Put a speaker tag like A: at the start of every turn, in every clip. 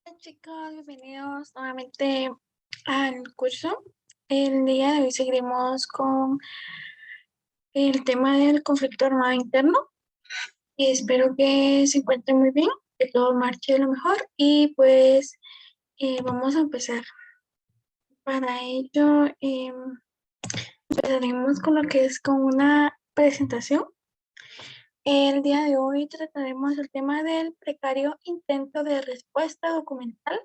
A: Hola chicos, bienvenidos nuevamente al curso. El día de hoy seguiremos con el tema del conflicto armado interno y espero que se encuentren muy bien, que todo marche de lo mejor y pues vamos a empezar. Para ello empezaremos con lo que es con una presentación. El día de hoy trataremos el tema del precario intento de respuesta documental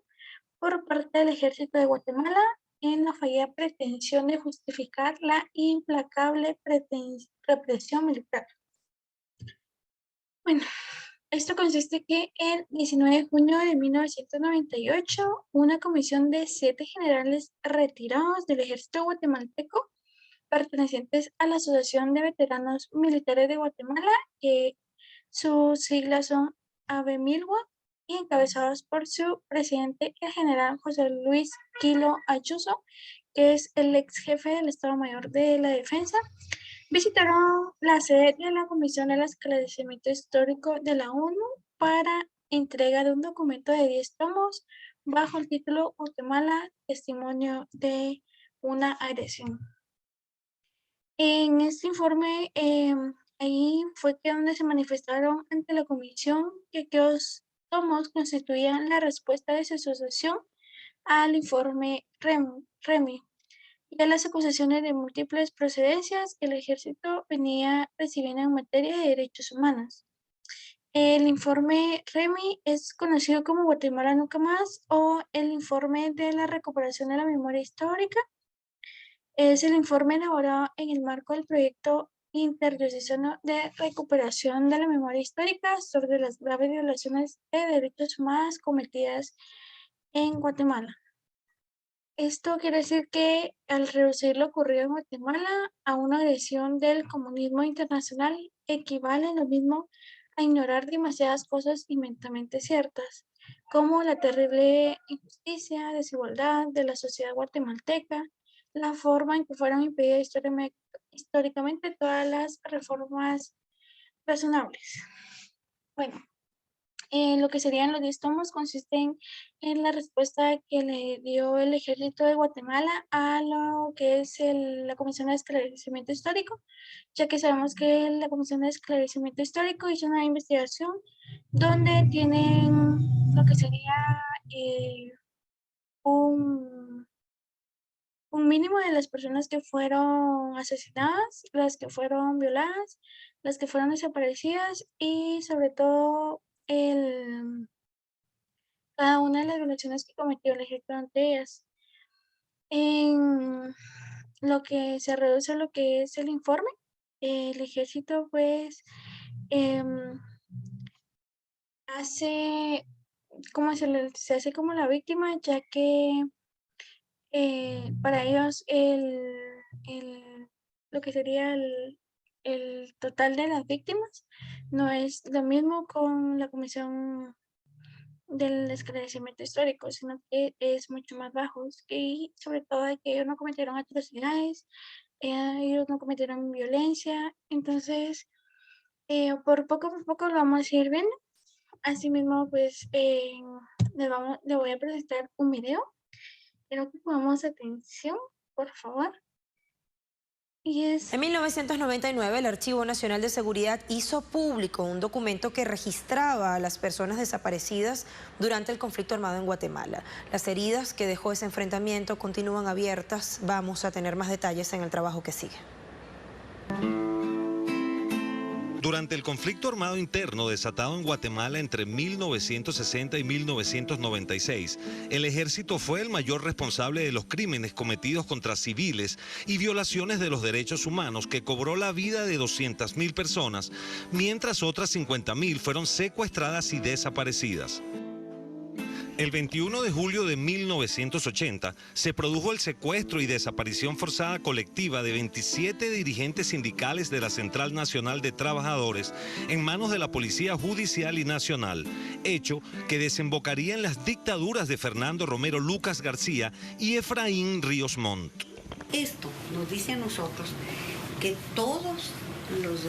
A: por parte del Ejército de Guatemala en la fallida pretensión de justificar la implacable represión militar. Bueno, esto consiste que el 19 de junio de 1998, una comisión de 7 generales retirados del ejército guatemalteco, pertenecientes a la Asociación de Veteranos Militares de Guatemala, que sus siglas son ABMILGUA, y encabezados por su presidente, el general José Luis Quilo Ayuso, que es el ex jefe del Estado Mayor de la Defensa, visitaron la sede de la Comisión del Esclarecimiento Histórico de la ONU para entrega de un documento de 10 tomos bajo el título Guatemala, Testimonio de una agresión. En este informe, ahí fue que donde se manifestaron ante la comisión que aquellos tomos constituían la respuesta de su asociación al informe REMI y a las acusaciones de múltiples procedencias que el ejército venía recibiendo en materia de derechos humanos. El informe REMI es conocido como Guatemala Nunca Más o el informe de la recuperación de la memoria histórica. Es el informe elaborado en el marco del proyecto interdiocesano de recuperación de la memoria histórica sobre las graves violaciones de derechos humanos cometidas en Guatemala. Esto quiere decir que al reducir lo ocurrido en Guatemala a una agresión del comunismo internacional equivale lo mismo a ignorar demasiadas cosas inmensamente ciertas, como la terrible injusticia, desigualdad de la sociedad guatemalteca, la forma en que fueron impedidas históricamente todas las reformas razonables. Bueno, lo que serían los 10 tomos consisten en la respuesta que le dio el Ejército de Guatemala a lo que es la Comisión de Esclarecimiento Histórico, ya que sabemos que la Comisión de Esclarecimiento Histórico hizo una investigación donde tienen lo que sería eh, un mínimo de las personas que fueron asesinadas, las que fueron violadas, las que fueron desaparecidas y sobre todo cada una de las violaciones que cometió el ejército ante ellas. En lo que se reduce a lo que es el informe, el ejército pues em, hace como se hace como la víctima, ya que para ellos lo que sería el total de las víctimas no es lo mismo con la Comisión del Esclarecimiento Histórico, sino que es mucho más bajo y sobre todo de que ellos no cometieron atrocidades, ellos no cometieron violencia, entonces por poco lo vamos a ir viendo. Asimismo, pues le voy a presentar un video. Quiero que pongamos atención, por favor. Y es,
B: En 1999, el Archivo Nacional de Seguridad hizo público un documento que registraba a las personas desaparecidas durante el conflicto armado en Guatemala. Las heridas que dejó ese enfrentamiento continúan abiertas. Vamos a tener más detalles en el trabajo que sigue.
C: Durante el conflicto armado interno desatado en Guatemala entre 1960 y 1996, el ejército fue el mayor responsable de los crímenes cometidos contra civiles y violaciones de los derechos humanos que cobró la vida de 200.000 personas, mientras otras 50.000 fueron secuestradas y desaparecidas. El 21 de julio de 1980 se produjo el secuestro y desaparición forzada colectiva de 27 dirigentes sindicales de la Central Nacional de Trabajadores en manos de la Policía Judicial y Nacional, hecho que desembocaría en las dictaduras de Fernando Romero Lucas García y Efraín Ríos Montt.
D: Esto nos dice a nosotros que todos los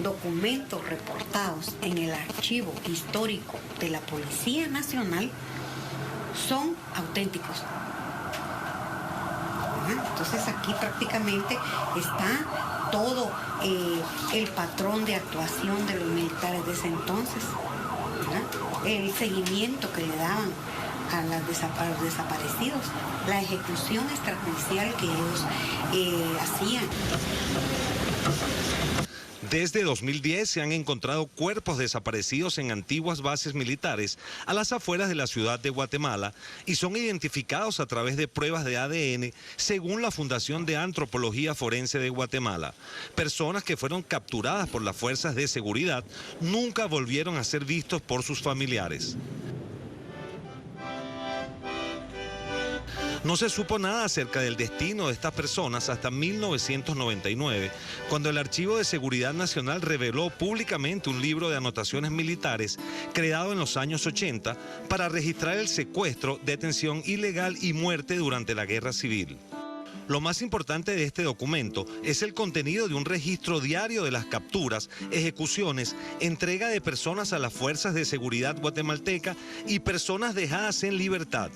D: documentos reportados en el archivo histórico de la Policía Nacional son auténticos. Entonces aquí prácticamente está todo el patrón de actuación de los militares de ese entonces, ¿verdad? El seguimiento que le daban a los desaparecidos, la ejecución extrajudicial que ellos hacían.
C: Desde 2010 se han encontrado cuerpos desaparecidos en antiguas bases militares a las afueras de la ciudad de Guatemala y son identificados a través de pruebas de ADN según la Fundación de Antropología Forense de Guatemala. Personas que fueron capturadas por las fuerzas de seguridad nunca volvieron a ser vistos por sus familiares. No se supo nada acerca del destino de estas personas hasta 1999, cuando el Archivo de Seguridad Nacional reveló públicamente un libro de anotaciones militares creado en los años 80 para registrar el secuestro, detención ilegal y muerte durante la Guerra Civil. Lo más importante de este documento es el contenido de un registro diario de las capturas, ejecuciones, entrega de personas a las fuerzas de seguridad guatemalteca y personas dejadas en libertad.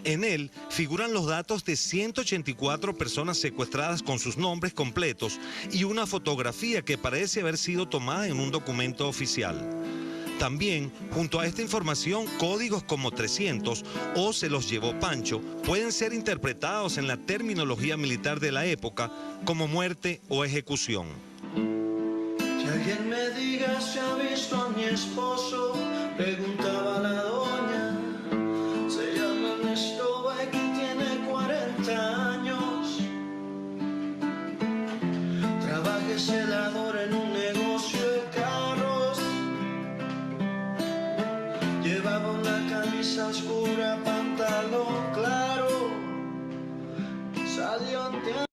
C: En él figuran los datos de 184 personas secuestradas con sus nombres completos y una fotografía que parece haber sido tomada en un documento oficial. También, junto a esta información, códigos como 300 o se los llevó Pancho pueden ser interpretados en la terminología militar de la época como muerte o ejecución.
E: Que alguien me diga si ha visto a mi esposo, preguntaba la doña. Se llama Ernesto Beck y tiene 40 años. Trabaja de celador en un negocio de carros. Llevaba una camisa oscura, pantalón claro. Salió ante...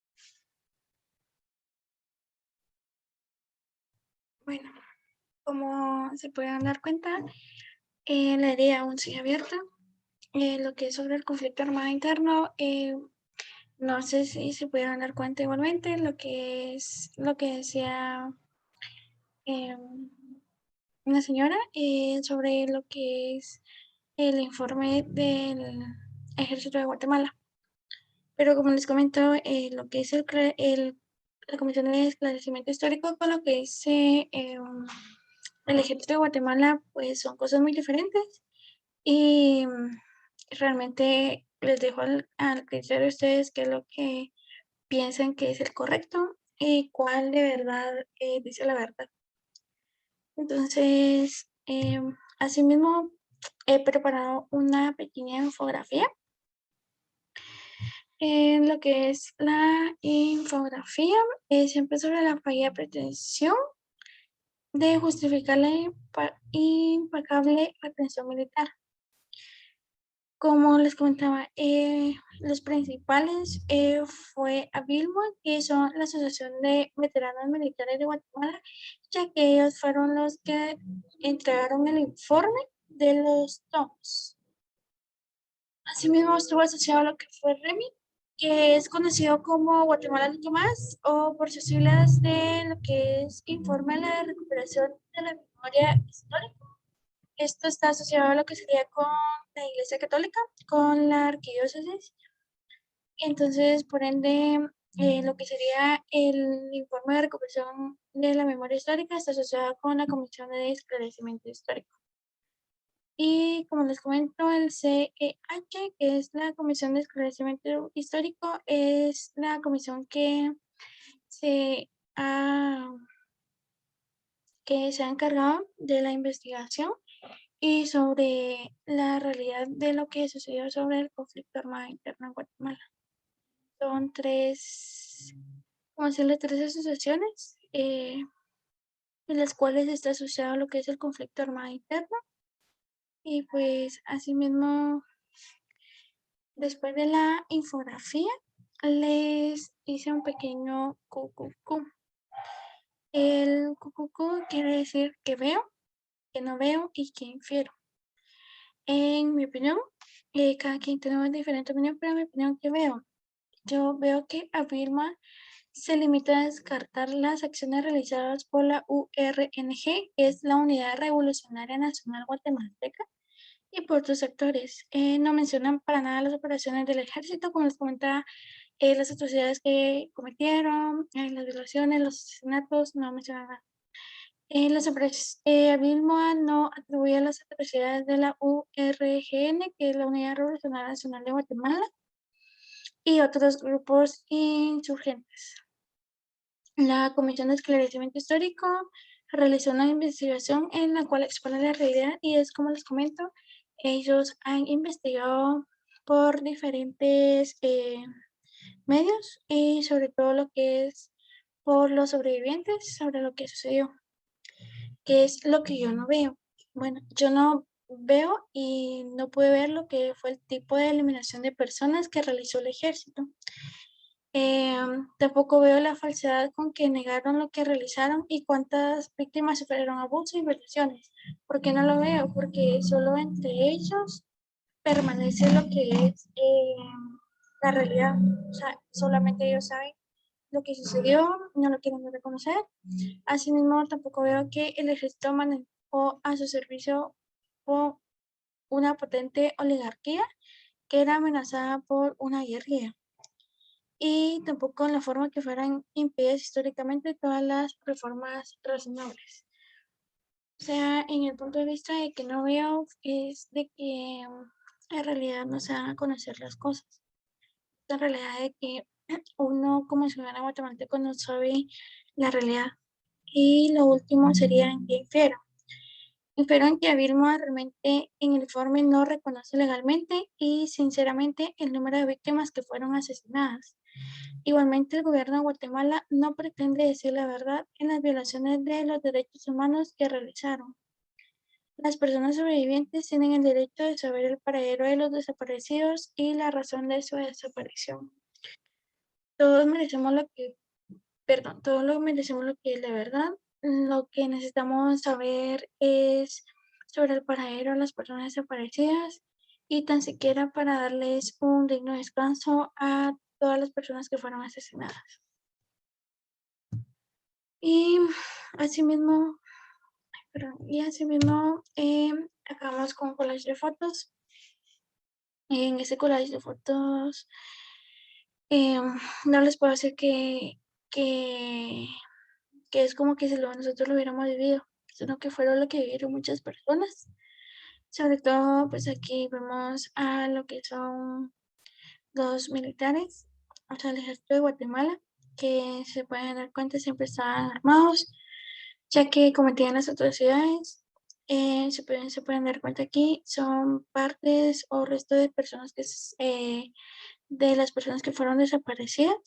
A: Bueno, como se pueden dar cuenta, la herida aún sigue abierta. Lo que es sobre el conflicto armado interno, no sé si se pudieron dar cuenta igualmente, lo que decía una señora sobre lo que es el informe del Ejército de Guatemala. Pero como les comento, lo que es la Comisión de Esclarecimiento Histórico con lo que dice el Ejército de Guatemala, pues son cosas muy diferentes y realmente les dejo al criterio de ustedes qué es lo que piensan que es el correcto y cuál de verdad dice la verdad. Entonces, asimismo, he preparado una pequeña infografía. En lo que es la infografía, siempre sobre la fallida pretensión de justificar la impecable atención militar. Como les comentaba, los principales fue ABILMA, que son la Asociación de Veteranos Militares de Guatemala, ya que ellos fueron los que entregaron el informe de los tomos. Asimismo, estuvo asociado a lo que fue REMI, que es conocido como Guatemala Nunca Más, o por sus siglas de lo que es Informe de la Recuperación de la Memoria Histórica. Esto está asociado a lo que sería con la Iglesia Católica, con la Arquidiócesis. Entonces, por ende, lo que sería el informe de recuperación de la memoria histórica está asociado con la Comisión de Esclarecimiento Histórico. Y como les comento, el CEH, que es la Comisión de Esclarecimiento Histórico, es la comisión que se ha encargado de la investigación y sobre la realidad de lo que sucedió sobre el conflicto armado interno en Guatemala. Son tres asociaciones en las cuales está asociado lo que es el conflicto armado interno. Y pues asimismo, después de la infografía, les hice un pequeño QQQ. El QQQ quiere decir que veo, que no veo y que infiero. En mi opinión, cada quien tiene una diferente opinión, pero en mi opinión, ¿qué veo? Yo veo que afirma se limita a descartar las acciones realizadas por la URNG, que es la Unidad Revolucionaria Nacional Guatemalteca, y por otros actores. No mencionan para nada las operaciones del ejército, como les comentaba, las atrocidades que cometieron, las violaciones, los asesinatos, no mencionan nada. Vilma no atribuye las atrocidades de la URGN, que es la Unidad Revolucionaria Nacional de Guatemala, y otros grupos insurgentes. La Comisión de Esclarecimiento Histórico realizó una investigación en la cual expone la realidad y es como les comento, ellos han investigado por diferentes medios y sobre todo lo que es por los sobrevivientes sobre lo que sucedió, que es lo que yo no veo. Bueno, yo no veo y no pude ver lo que fue el tipo de eliminación de personas que realizó el ejército. Tampoco veo la falsedad con que negaron lo que realizaron y cuántas víctimas sufrieron abusos y violaciones. ¿Por qué no lo veo? Porque solo entre ellos permanece lo que es la realidad. O sea, solamente ellos saben lo que sucedió, no lo quieren reconocer. Asimismo, tampoco veo que el ejército manejó a su servicio o una potente oligarquía que era amenazada por una guerrilla y tampoco en la forma que fueran impedidas históricamente todas las reformas razonables. O sea, en el punto de vista de que no veo es de que en realidad no se van a conocer las cosas. La realidad de que uno como ciudadano guatemalteco no sabe la realidad. Y lo último sería en que infiero. Infiero en que Vilma realmente en el informe no reconoce legalmente y sinceramente el número de víctimas que fueron asesinadas. Igualmente, el gobierno de Guatemala no pretende decir la verdad en las violaciones de los derechos humanos que realizaron. Las personas sobrevivientes tienen el derecho de saber el paradero de los desaparecidos y la razón de su desaparición. Todos merecemos lo que, todos lo merecemos lo que es la verdad. Lo que necesitamos saber es sobre el paradero de las personas desaparecidas y tan siquiera para darles un digno descanso a todas las personas que fueron asesinadas. Y asimismo, acabamos con un collage de fotos. En ese collage de fotos no les puedo decir que, que es como que si nosotros lo hubiéramos vivido, sino que fueron lo que vivieron muchas personas. Sobre todo, pues aquí vemos a lo que son los militares, o sea, el ejército de Guatemala, que se pueden dar cuenta siempre están armados, ya que cometían las atrocidades. Se pueden dar cuenta aquí, son partes o resto de personas de las personas que fueron desaparecidas.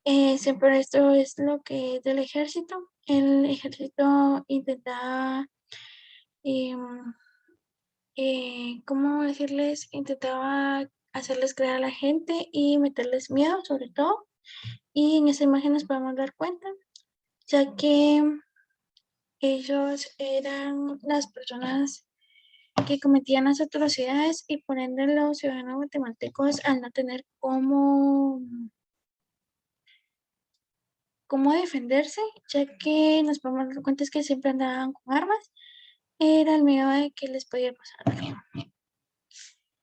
A: Siempre esto es lo que es del ejército. El ejército intentaba, em, ¿cómo decirles? Intentaba hacerles creer a la gente y meterles miedo, sobre todo. Y en esa imagen nos podemos dar cuenta, ya que ellos eran las personas que cometían las atrocidades y por ende los ciudadanos guatemaltecos al no tener cómo defenderse, ya que nos podemos dar cuenta es que siempre andaban con armas, era el miedo de que les podía pasar algo.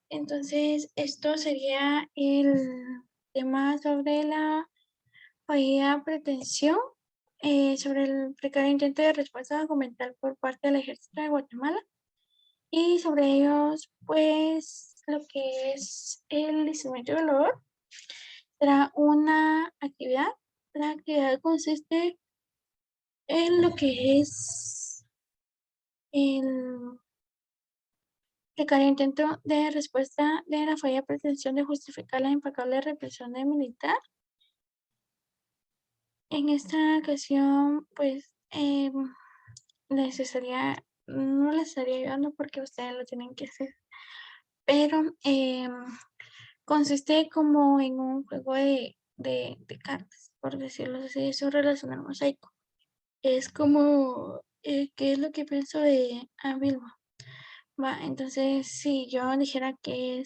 A: Entonces, esto sería el tema sobre la fallida pretensión, sobre el precario intento de respuesta documental por parte del Ejército de Guatemala. Y sobre ellos, pues lo que es el instrumento evaluador será una actividad. La actividad consiste en lo que es el precario intento de respuesta de la falla pretensión de justificar la impecable represión del militar. En esta ocasión, pues no les estaría ayudando porque ustedes lo tienen que hacer, pero consiste como en un juego de cartas, por decirlo así, sobre relación al mosaico. Es como, ¿qué es lo que pienso de Vilma? Va, entonces, si yo dijera que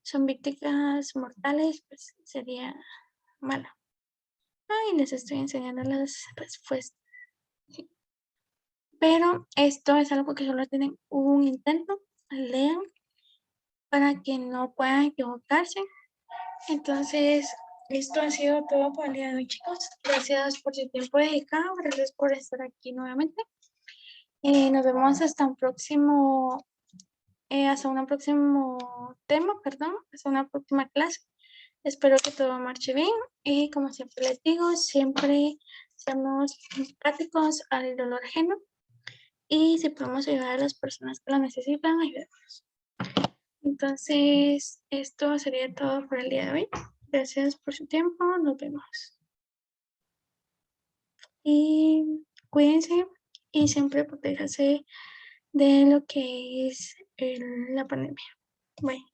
A: son víctimas mortales, pues sería malo. Y les estoy enseñando las respuestas. Pero esto es algo que solo tienen un intento. Lean para que no puedan equivocarse. Entonces, esto ha sido todo por el día de hoy, chicos. Gracias por su tiempo dedicado, gracias por estar aquí nuevamente. Nos vemos hasta un próximo, hasta un próximo tema, perdón, hasta una próxima clase. Espero que todo marche bien y como siempre les digo, siempre seamos empáticos al dolor ajeno y si podemos ayudar a las personas que lo necesitan, ayudemos. Entonces, esto sería todo por el día de hoy. Gracias por su tiempo, nos vemos. Y cuídense y siempre protéjase de lo que es la pandemia. Bye.